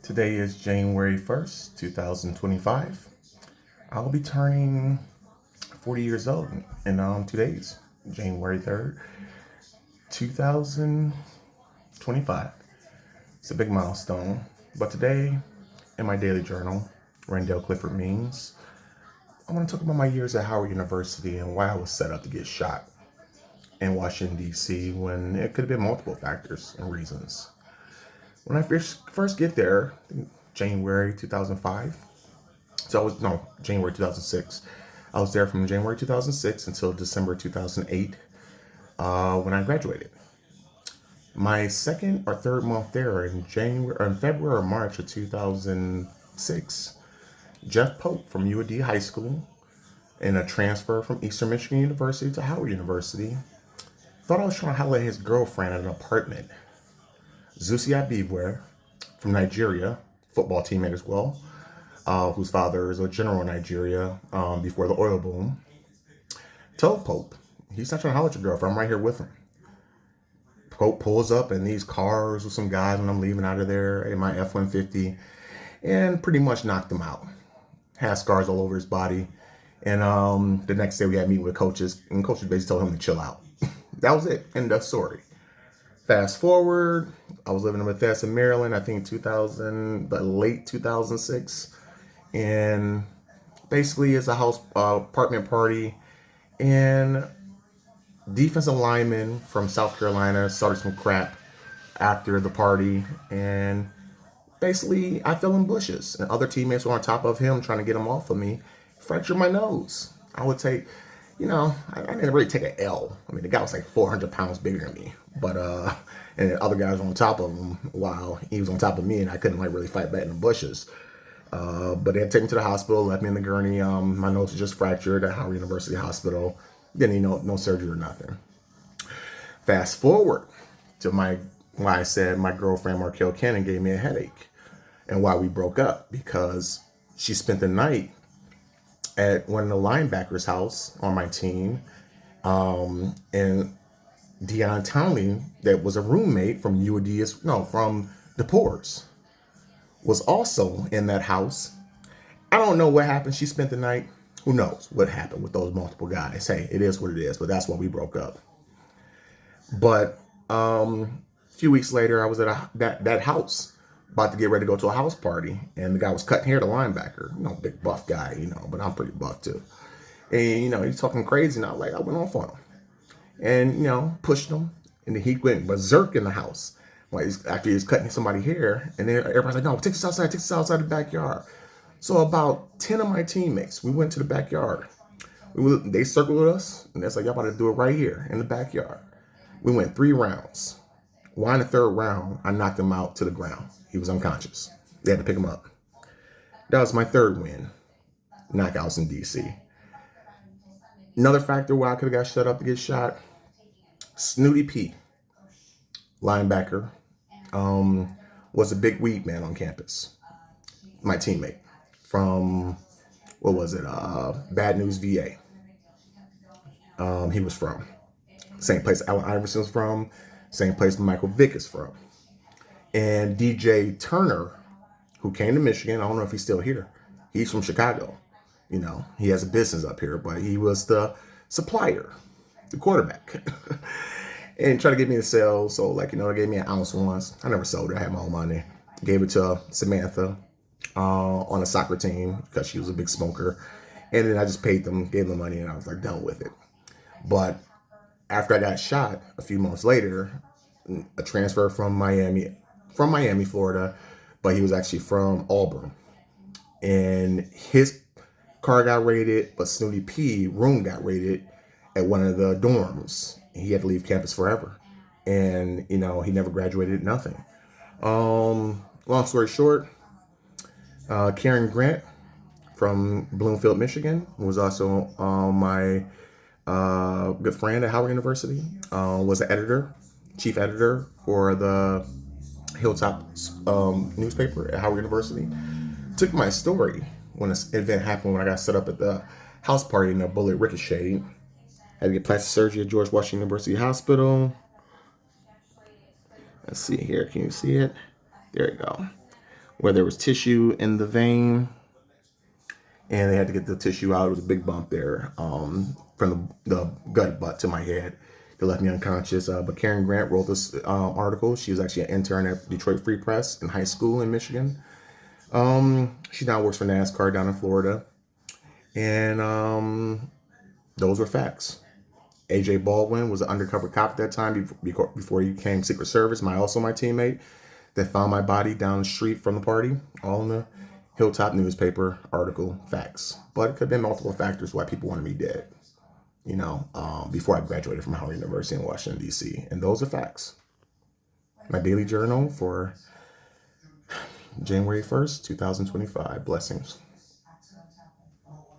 Today is January 1st, 2025. I'll be turning 40 years old in 2 days, January 3rd, 2025. It's a big milestone. But today, in my daily journal, Randell Clifford memes, I want to talk about my years at Howard University and why I was set up to get shot in Washington, D.C. when it could have been multiple factors and reasons. When I first get there, January 2005. January 2006. I was there from January 2006 until December 2008 when I graduated. My second or third month there in February or March of 2006, Jeff Pope from UAD High School and a transfer from Eastern Michigan University to Howard University thought I was trying to holler at his girlfriend at an apartment. Zusia Bivwe from Nigeria, football teammate as well, whose father is a general in Nigeria before the oil boom, told Pope, he's not trying to holler at your girlfriend, I'm right here with him. Pope pulls up in these cars with some guys when I'm leaving out of there in my F-150 and pretty much knocked him out. Has scars all over his body. And the next day we had a meeting with coaches, and coaches basically told him to chill out. That was it. End of story. Fast forward, I was living in Bethesda, Maryland, I think late 2006. And basically it's a house apartment party. And defensive lineman from South Carolina started some crap after the party. And basically I fell in bushes. And other teammates were on top of him trying to get him off of me. Fractured my nose. I would take, I didn't really take an L. I mean, the guy was like 400 pounds bigger than me. But, and the other guys were on top of him while he was on top of me, and I couldn't really fight back in the bushes. But they had taken me to the hospital, left me in the gurney. My nose was just fractured at Howard University Hospital. Didn't need no surgery or nothing. Fast forward to why I said my girlfriend Markel Cannon gave me a headache and why we broke up, because she spent the night at one of the linebackers' house on my team, and Deion Townley, that was a roommate from from the Poors, was also in that house. I don't know what happened. She spent the night. Who knows what happened with those multiple guys? Hey, it is what it is. But that's why we broke up. But a few weeks later, I was at that house, about to get ready to go to a house party, and the guy was cutting hair, the linebacker, big buff guy, but I'm pretty buff too. And he's talking crazy, and I went off on him, and pushed him, and then he went berserk in the house. After he was cutting somebody's hair, and then everybody's like, "No, take this outside the backyard." So about 10 of my teammates, we went to the backyard. They circled us, and that's like, y'all about to do it right here in the backyard. We went 3 rounds. Why in the 3rd round, I knocked him out to the ground. He was unconscious. They had to pick him up. That was my 3rd win. Knockouts in DC. Another factor why I could have got shut up to get shot, Snooty P, linebacker, was a big weed man on campus. My teammate from, Bad News, VA. He was from. Same place Allen Iverson was from. Same place Michael Vick is from. And DJ Turner, who came to Michigan, I don't know if he's still here. He's from Chicago. He has a business up here, but he was the supplier, the quarterback. And tried to get me to sell. So, they gave me an ounce once. I never sold it. I had my own money. Gave it to Samantha on a soccer team because she was a big smoker. And then I just paid them, gave them money, and I was done with it. But after I got shot a few months later, a transfer from Miami, Florida, but he was actually from Auburn. And his car got raided, but Snooty P room got raided at one of the dorms. He had to leave campus forever. And, he never graduated, nothing. Long story short, Karen Grant from Bloomfield, Michigan, who was also my good friend at Howard University, was an editor, chief editor for the HILLTOP newspaper at Howard University. Took my story when this event happened, when I got set up at the house party and a bullet ricocheted. Had to get plastic surgery at George Washington University Hospital. Let's see here. Can you see it? There you go. where there was tissue in the vein, and they had to get the tissue out. It was a big bump there from the gut butt to my head. It left me unconscious. But Karen Grant wrote this article. She was actually an intern at Detroit Free Press in high school in Michigan. She now works for NASCAR down in Florida. And those were facts. AJ Baldwin was an undercover cop at that time before he became Secret Service. My teammate that found my body down the street from the party. All in the Hilltop newspaper article, facts. But it could have been multiple factors why people wanted me dead. Before I graduated from Howard University in Washington, D.C. And those are facts. My daily journal for January 1st, 2025. Blessings.